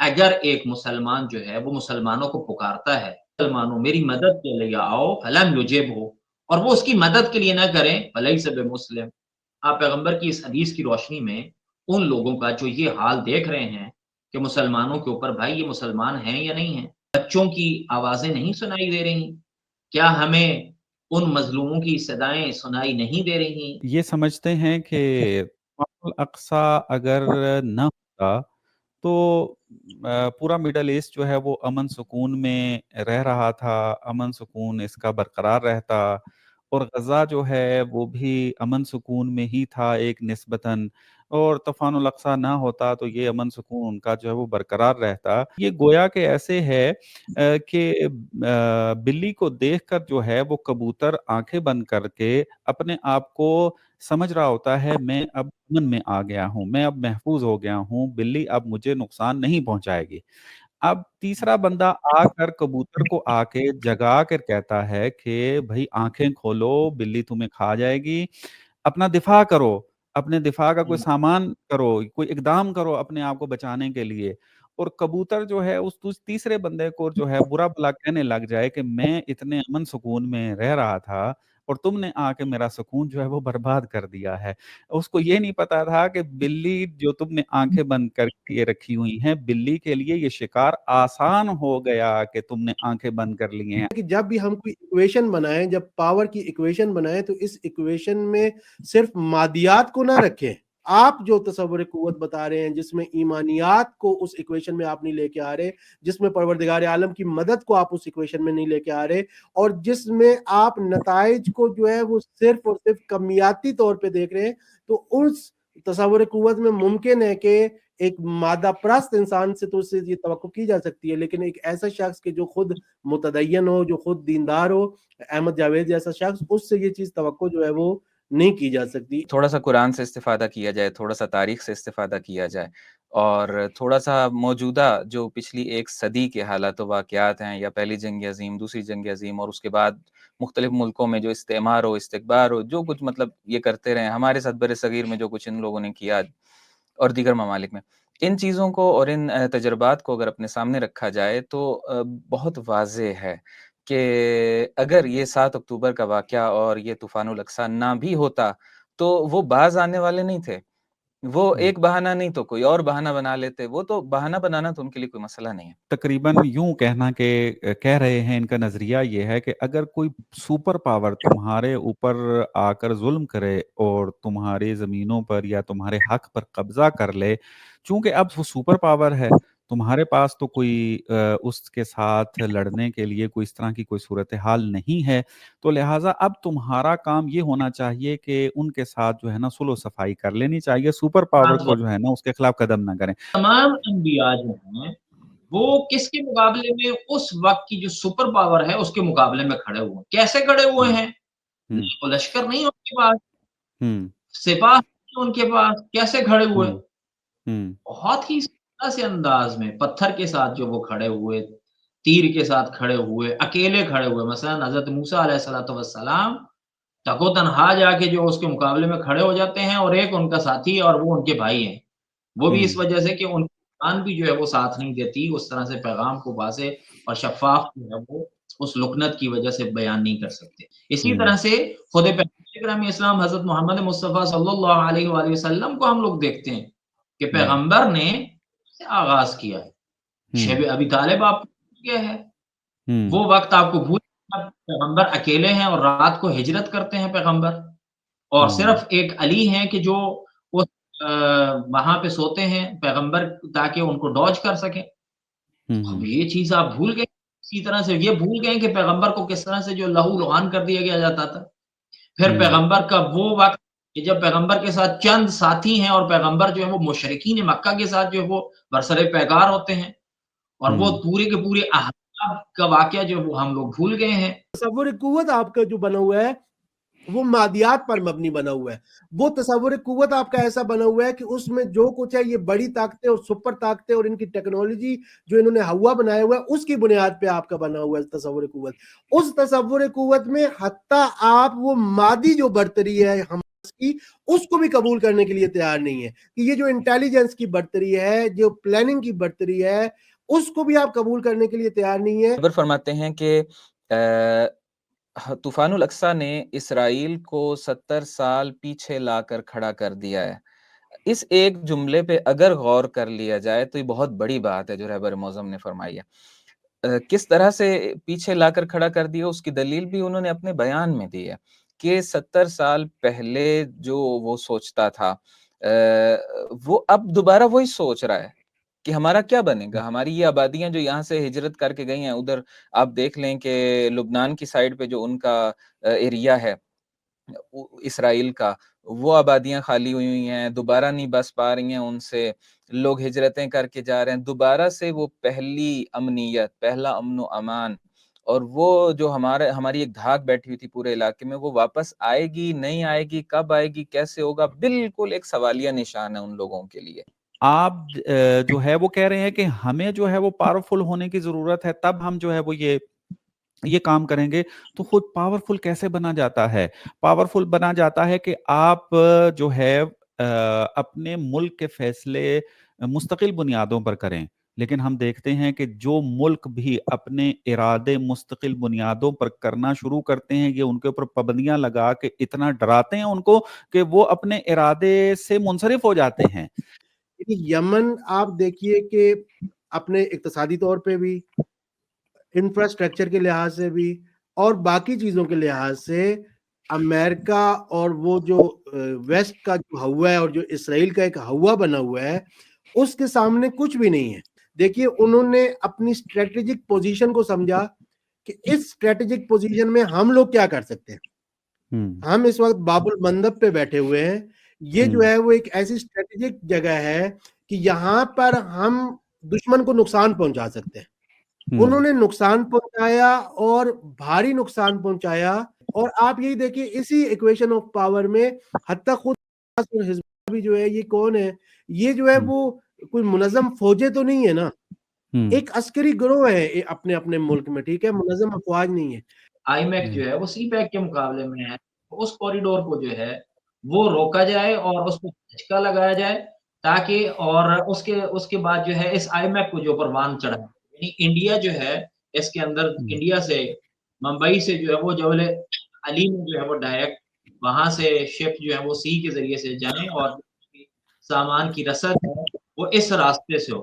اگر ایک مسلمان جو ہے وہ مسلمانوں کو پکارتا ہے، مسلمانوں میری مدد کے لیے آؤ، فلم یجب ہو، اور وہ اس کی مدد کے لیے نہ کریں، فلیس بمسلم۔ آپ پیغمبر کی اس حدیث کی روشنی میں ان لوگوں کا جو یہ حال دیکھ رہے ہیں کہ مسلمانوں کے اوپر بھائی یہ مسلمان ہیں یا نہیں ہیں، بچوں کی آوازیں نہیں سنائی دے رہی، کیا ہمیں ان مظلوموں کی صدائیں سنائی نہیں دے رہی؟ یہ سمجھتے ہیں کہ طوفان الاقصی اگر نہ ہوتا تو پورا مڈل ایسٹ جو ہے وہ امن سکون میں رہ رہا تھا، امن سکون اس کا برقرار رہتا، اور غزہ جو ہے وہ بھی امن سکون میں ہی تھا ایک نسبتاً، اور طوفان الاقصی نہ ہوتا تو یہ امن سکون ان کا جو ہے وہ برقرار رہتا۔ یہ گویا کہ ایسے ہے کہ بلی کو دیکھ کر جو ہے وہ کبوتر آنکھیں بند کر کے اپنے آپ کو سمجھ رہا ہوتا ہے میں اب امن میں آ گیا ہوں، میں اب محفوظ ہو گیا ہوں، بلی اب مجھے نقصان نہیں پہنچائے گی۔ اب تیسرا بندہ آ کر کبوتر کو آ کے جگا کر کہتا ہے کہ بھائی آنکھیں کھولو، بلی تمہیں کھا جائے گی، اپنا دفاع کرو، اپنے دفاع کا کوئی سامان کرو، کوئی اقدام کرو اپنے آپ کو بچانے کے لیے۔ اور کبوتر جو ہے اس تیسرے بندے کو جو ہے برا بھلا کہنے لگ جائے کہ میں اتنے امن سکون میں رہ رہا تھا اور تم نے آ کے میرا سکون جو ہے وہ برباد کر دیا ہے۔ اس کو یہ نہیں پتا تھا کہ بلی جو تم نے آنکھیں بند کر کے رکھی ہوئی ہیں، بلی کے لیے یہ شکار آسان ہو گیا کہ تم نے آنکھیں بند کر لی ہیں۔ کہ جب بھی ہم کوئی ایکویشن بنائیں، جب پاور کی ایکویشن بنائیں تو اس ایکویشن میں صرف مادیات کو نہ رکھیں۔ آپ جو تصور قوت بتا رہے ہیں جس میں ایمانیات کو اس ایکویشن میں آپ نہیں لے کے آ رہے، جس میں پروردگار عالم کی مدد کو آپ اس ایکویشن میں نہیں لے کے آ رہے، اور جس میں آپ نتائج کو جو ہے وہ صرف اور صرف کمیاتی طور پہ دیکھ رہے ہیں، تو اس تصور قوت میں ممکن ہے کہ ایک مادہ پرست انسان سے تو اس سے یہ توقع کی جا سکتی ہے، لیکن ایک ایسا شخص کہ جو خود متدین ہو، جو خود دیندار ہو، احمد جاوید جیسا شخص، اس سے یہ چیز توقع جو ہے وہ نہیں کی جا سکتی۔ تھوڑا سا قرآن سے استفادہ کیا جائے، تھوڑا سا تاریخ سے استفادہ کیا جائے، اور تھوڑا سا موجودہ جو پچھلی ایک صدی کے حالات و واقعات ہیں، یا پہلی جنگ عظیم، دوسری جنگ عظیم، اور اس کے بعد مختلف ملکوں میں جو استعمار ہو، استکبار ہو، جو کچھ مطلب یہ کرتے رہے، ہمارے ساتھ بر صغیر میں جو کچھ ان لوگوں نے کیا اور دیگر ممالک میں، ان چیزوں کو اور ان تجربات کو اگر اپنے سامنے رکھا جائے تو بہت واضح ہے کہ اگر یہ 7 اکتوبر کا واقعہ اور یہ طوفان الاقصی نہ بھی ہوتا تو وہ باز آنے والے نہیں تھے، وہ ایک بہانہ نہیں تو کوئی اور بہانہ بنا لیتے، وہ تو بہانہ بنانا تو ان کے لیے کوئی مسئلہ نہیں ہے۔ تقریباً یوں کہنا کہ کہہ رہے ہیں، ان کا نظریہ یہ ہے کہ اگر کوئی سپر پاور تمہارے اوپر آ کر ظلم کرے اور تمہاری زمینوں پر یا تمہارے حق پر قبضہ کر لے، چونکہ اب وہ سپر پاور ہے، تمہارے پاس تو کوئی اس کے ساتھ لڑنے کے لیے کوئی اس طرح کی کوئی صورتحال نہیں ہے، تو لہٰذا اب تمہارا کام یہ ہونا چاہیے کہ ان کے ساتھ جو ہے نا صلح و صفائی کر لینی چاہیے، سپر پاور کو جو ہے نا اس کے خلاف قدم نہ کریں۔ تمام انبیاء جو ہیں وہ کس کے مقابلے میں اس وقت کی جو سپر پاور ہے اس کے مقابلے میں کھڑے ہوئے ہیں؟ کیسے کھڑے ہوئے ہیں؟ لشکر نہیں ان کے پاس، سپاہ نہیں ان کے پاس، کیسے کھڑے ہوئے؟ بہت ہی سے انداز میں پتھر کے ساتھ جو وہ کھڑے ہوئے، تیر کے ساتھ کھڑے ہوئے، اکیلے کھڑے ہوئے۔ مثلا حضرت موسیٰ علیہ السلام تک و تنہا جا کے جو اس کے مقابلے میں کھڑے ہو جاتے ہیں، اور ایک ان کا ساتھی اور وہ ان کے بھائی ہیں، وہ بھی اس وجہ سے کہ ان کی زبان بھی جو ہے وہ ساتھ نہیں دیتی، اس طرح سے پیغام کو واضح اور شفاف جو ہے وہ اس لکنت کی وجہ سے بیان نہیں کر سکتے۔ اسی طرح سے خود پیغمبر اکرم اسلام حضرت محمد مصطفیٰ صلی اللہ علیہ وآلہ وسلم کو ہم لوگ دیکھتے ہیں کہ پیغمبر نے آغاز کیا ہے، شیب ابی طالب آپ کو کیا ہے، وہ وقت آپ کو بھول پیغمبر اکیلے ہیں اور رات کو ہجرت کرتے ہیں پیغمبر، اور صرف ایک علی ہیں کہ جو وہاں پہ سوتے ہیں پیغمبر تاکہ ان کو ڈوج کر سکیں۔ اب یہ چیز آپ بھول گئے، اسی طرح سے یہ بھول گئے کہ پیغمبر کو کس طرح سے جو لہو لہان کر دیا جاتا تھا۔ پھر پیغمبر کا وہ وقت کہ جب پیغمبر کے ساتھ چند ساتھی ہیں اور پیغمبر جو ہے وہ مشرکین مکہ کے ساتھ جو ہے وہ برسر پیگار ہوتے ہیں، اور وہ پورے کے پورے احزاب کا واقعہ جو وہ ہم لوگ بھول گئے ہیں۔ تصور قوت آپ کا جو بنا ہوا ہے وہ مادیات پر مبنی بنا ہوا ہے، وہ تصور قوت آپ کا ایسا بنا ہوا ہے کہ اس میں جو کچھ ہے یہ بڑی طاقتیں اور سپر طاقتیں اور ان کی ٹیکنالوجی جو انہوں نے ہوا بنایا ہوا ہے اس کی بنیاد پہ آپ کا بنا ہوا ہے تصور قوت۔ اس تصور قوت میں حتیٰ آپ وہ مادی جو برتری ہے ہم کی اس کو بھی قبول کرنے کے لیے تیار نہیں ہے کہ یہ جو انٹیلیجنس کی برتری ہے, جو پلاننگ کی برتری ہے, اس کو بھی آپ قبول کرنے کے لیے تیار نہیں ہے. خبر فرماتے ہیں کہ طوفان الاقصی نے اسرائیل کو 70 سال پیچھے لا کر کھڑا کر دیا ہے. اس ایک جملے پہ اگر غور کر لیا جائے تو یہ بہت بڑی بات ہے جو رہبر معظم نے فرمائی ہے. کس طرح سے پیچھے لا کر کھڑا کر دیا, اس کی دلیل بھی انہوں نے اپنے بیان میں دی ہے کہ 70 سال پہلے جو وہ سوچتا تھا وہ اب دوبارہ وہی سوچ رہا ہے کہ ہمارا کیا بنے گا. ہماری یہ آبادیاں جو یہاں سے ہجرت کر کے گئی ہیں, ادھر آپ دیکھ لیں کہ لبنان کی سائڈ پہ جو ان کا ایریا ہے اسرائیل کا, وہ آبادیاں خالی ہوئی ہیں, دوبارہ نہیں بس پا رہی ہیں ان سے, لوگ ہجرتیں کر کے جا رہے ہیں. دوبارہ سے وہ پہلی امنیت, پہلا امن و امان, اور وہ جو ہماری ایک دھاک بیٹھی ہوئی تھی پورے علاقے میں, وہ واپس آئے گی نہیں آئے گی, کب آئے گی, کیسے ہوگا, بالکل ایک سوالیہ نشان ہے ان لوگوں کے لیے. آپ جو ہے وہ کہہ رہے ہیں کہ ہمیں جو ہے وہ پاورفل ہونے کی ضرورت ہے, تب ہم جو ہے وہ یہ کام کریں گے. تو خود پاورفل کیسے بنا جاتا ہے؟ پاورفل بنا جاتا ہے کہ آپ جو ہے اپنے ملک کے فیصلے مستقل بنیادوں پر کریں. لیکن ہم دیکھتے ہیں کہ جو ملک بھی اپنے ارادے مستقل بنیادوں پر کرنا شروع کرتے ہیں, یہ ان کے اوپر پابندیاں لگا کے اتنا ڈراتے ہیں ان کو کہ وہ اپنے ارادے سے منصرف ہو جاتے ہیں. یمن آپ دیکھیے کہ اپنے اقتصادی طور پہ بھی, انفراسٹرکچر کے لحاظ سے بھی, اور باقی چیزوں کے لحاظ سے امریکہ اور وہ جو ویسٹ کا جو ہوا ہے اور جو اسرائیل کا ایک ہوا بنا ہوا ہے, اس کے سامنے کچھ بھی نہیں ہے. دیکھیے انہوں نے اپنی اسٹریٹجک پوزیشن کو سمجھا کہ اس اسٹریٹجک پوزیشن میں ہم لوگ کیا کر سکتے ہیں. ہم اس وقت باب المندب پہ بیٹھے ہوئے ہیں. یہ جو ہے وہ ایک ایسی اسٹریٹجک جگہ ہے کہ یہاں پر ہم دشمن کو نقصان پہنچا سکتے ہیں. انہوں نے نقصان پہنچایا اور بھاری نقصان پہنچایا. اور آپ یہی دیکھیں اسی ایکویشن آف پاور میں حتی خود حزب بھی جو ہے, یہ کون ہے, یہ جو ہے وہ کوئی منظم فوجیں تو نہیں ہے نا, ایک عسکری گروہ ہے اپنے اپنے ملک میں, ٹھیک ہے, منظم افواج نہیں ہے. آئی میک جو ہے وہ سی پیک کے مقابلے میں ہے, اس کوریڈور کو جو ہے وہ روکا جائے اور اس کو جھٹکا لگایا جائے تاکہ, اور اس کے بعد جو ہے اس آئی میک کو جو پروان چڑھا, یعنی انڈیا جو ہے اس کے اندر, انڈیا سے ممبئی سے جو ہے وہ جبل علی میں جو ہے وہ ڈائریکٹ وہاں سے شپ جو ہے وہ سی کے ذریعے سے جائیں اور سامان کی رسد ہے وہ اس راستے سے ہو,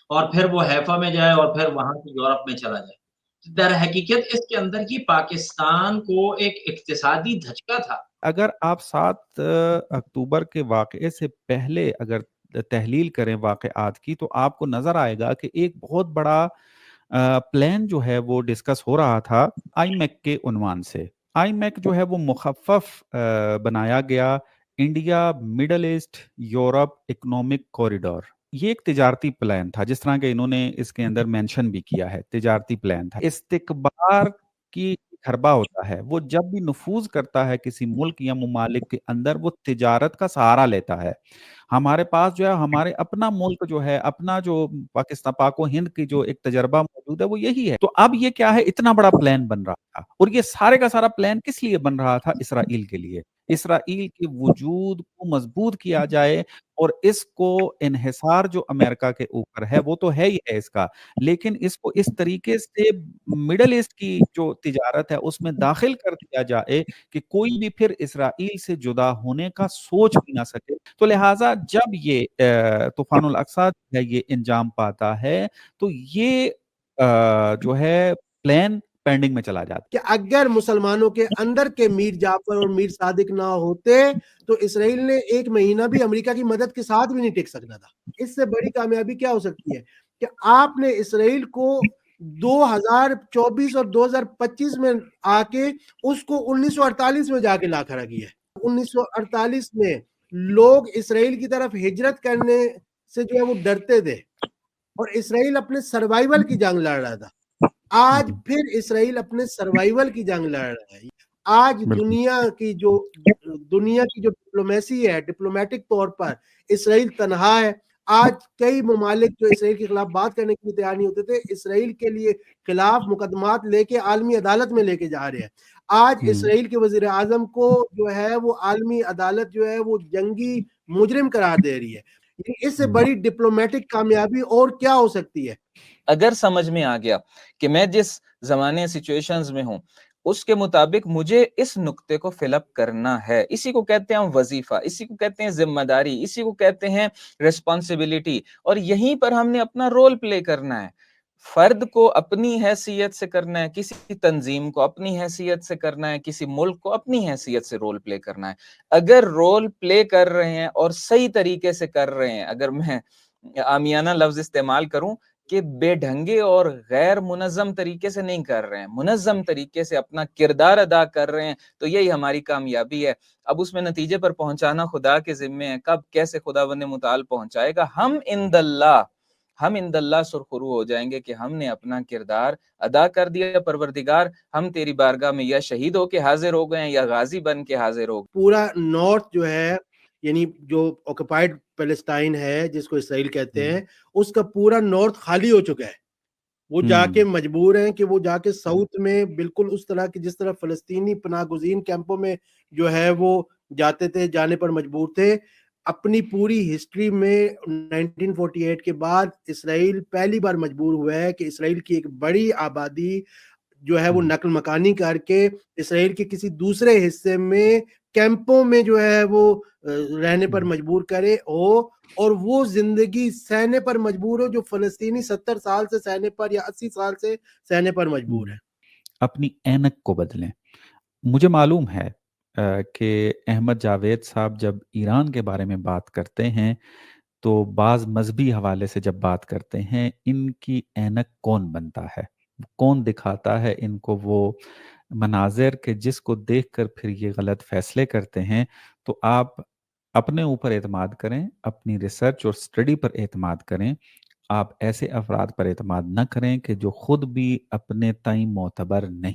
اور پھر وہ حیفا میں جائے اور پھر وہاں سے یورپ میں چلا جائے. در حقیقت اس کے اندر کی پاکستان کو ایک اقتصادی دھچکا تھا. اگر آپ 7 اکتوبر کے واقعے سے پہلے اگر تحلیل کریں واقعات کی, تو آپ کو نظر آئے گا کہ ایک بہت بڑا پلان جو ہے وہ ڈسکس ہو رہا تھا آئی میک کے عنوان سے. آئی میک جو ہے وہ مخفف بنایا گیا, India Middle East Europe economic corridor. یہ ایک تجارتی پلان تھا, جس طرح کہ انہوں نے اس کے اندر مینشن بھی کیا ہے, تجارتی پلان تھا. استکبار کی حربہ ہوتا ہے, وہ جب بھی نفوذ کرتا ہے کسی ملک یا ممالک کے اندر, وہ تجارت کا سہارا لیتا ہے. ہمارے پاس جو ہے ہمارے اپنا ملک جو ہے, اپنا جو پاکستان پاک و ہند کی جو ایک تجربہ موجود ہے وہ یہی ہے. تو اب یہ کیا ہے, اتنا بڑا پلان بن رہا تھا, اور یہ سارے کا سارا پلان کس لیے بن رہا تھا؟ اسرائیل کے لیے. اسرائیل کے وجود کو مضبوط کیا جائے, اور اس کو انحصار جو امریکہ کے اوپر ہے وہ تو ہے ہی ہے اس کا, لیکن اس کو اس طریقے سے مڈل ایسٹ کی جو تجارت ہے اس میں داخل کر دیا جائے کہ کوئی بھی پھر اسرائیل سے جدا ہونے کا سوچ بھی نہ سکے. تو لہٰذا جب یہ طوفان الاقصی ہے یہ انجام پاتا ہے, تو یہ جو ہے پلان پینڈنگ میں چلا جاتا کہ اگر مسلمانوں کے اندر کے میر جعفر اور میر صادق نہ ہوتے تو اسرائیل نے 1 مہینہ بھی امریکہ کی مدد کے ساتھ بھی نہیں ٹک سکتا تھا. اس سے بڑی کامیابی کیا ہو سکتی ہے کہ آپ نے اسرائیل کو 2024 اور 2025 میں آ کے اس کو 1948 میں جا کے لا کھڑا کیا ہے. 1948 میں لوگ اسرائیل کی طرف ہجرت کرنے سے جو ہے وہ ڈرتے تھے, اور اسرائیل اپنے سروائیول کی جنگ لڑ رہا تھا. آج پھر اسرائیل اپنے سروائیول کی جنگ لڑ رہا ہے. آج دنیا کی جو ڈپلومیسی ہے, ڈپلومیٹک طور پر اسرائیل تنہا ہے. آج کئی ممالک جو اسرائیل کے خلاف بات کرنے کے لیے تیار نہیں ہوتے تھے، اسرائیل کے لیے خلاف مقدمات لے کے عالمی عدالت میں لے کے جا رہے ہیں۔ آج اسرائیل کے وزیر اعظم کو جو ہے وہ عالمی عدالت جو ہے وہ جنگی مجرم قرار دے رہی ہے۔ اس سے بڑی ڈپلومیٹک کامیابی اور کیا ہو سکتی ہے؟ اگر سمجھ میں آ گیا کہ میں جس زمانے سچویشنز میں ہوں اس کے مطابق مجھے اس نقطے کو فل اپ کرنا ہے، اسی کو کہتے ہیں وظیفہ، اسی کو کہتے ہیں ذمہ داری، اسی کو کہتے ہیں ریسپانسبلٹی، اور یہیں پر ہم نے اپنا رول پلے کرنا ہے۔ فرد کو اپنی حیثیت سے کرنا ہے، کسی تنظیم کو اپنی حیثیت سے کرنا ہے، کسی ملک کو اپنی حیثیت سے رول پلے کرنا ہے۔ اگر رول پلے کر رہے ہیں اور صحیح طریقے سے کر رہے ہیں، اگر میں عامیانہ لفظ استعمال کروں کہ بے ڈھنگے اور غیر منظم طریقے سے نہیں کر رہے ہیں، منظم طریقے سے اپنا کردار ادا کر رہے ہیں، تو یہی ہماری کامیابی ہے۔ اب اس میں نتیجے پر پہنچانا خدا کے ذمے ہے، کب کیسے خداوند متعال پہنچائے گا، ہم عند اللہ سرخرو ہو جائیں گے کہ ہم نے اپنا کردار ادا کر دیا۔ پروردگار ہم تیری بارگاہ میں یا شہید ہو کے حاضر ہو گئے ہیں یا غازی بن کے حاضر ہو گئے۔ پورا نارتھ جو ہے، یعنی جو آکوپائڈ پیلسٹائن ہے جس کو اسرائیل کہتے ہیں، اس کا پورا نارتھ خالی ہو چکا ہے۔ وہ جا کے مجبور ہیں کہ وہ جا کے ساؤتھ میں بالکل اس طرح کی جس طرح فلسطینی پناہ گزین کیمپوں میں جو ہے وہ جاتے تھے، جانے پر مجبور تھے۔ اپنی پوری ہسٹری میں 1948 کے بعد اسرائیل پہلی بار مجبور ہوا ہے کہ اسرائیل کی ایک بڑی آبادی جو ہے وہ نقل مکانی کر کے اسرائیل کے کسی دوسرے حصے میں کیمپوں میں جو ہے وہ رہنے پر مجبور کرے ہو، اور وہ زندگی سہنے پر مجبور ہو جو فلسطینی 70 سال سے سہنے پر یا 80 سال سے سہنے پر مجبور ہے۔ اپنی اینک کو بدلیں۔ مجھے معلوم ہے کہ احمد جاوید صاحب جب ایران کے بارے میں بات کرتے ہیں تو بعض مذہبی حوالے سے جب بات کرتے ہیں، ان کی اینک کون بنتا ہے، کون دکھاتا ہے ان کو وہ مناظر کہ جس کو دیکھ کر پھر یہ غلط فیصلے کرتے ہیں؟ تو آپ اپنے اوپر اعتماد کریں، اپنی ریسرچ اور سٹڈی پر اعتماد کریں۔ آپ ایسے افراد پر اعتماد نہ کریں کہ جو خود بھی اپنے تئیں معتبر نہیں۔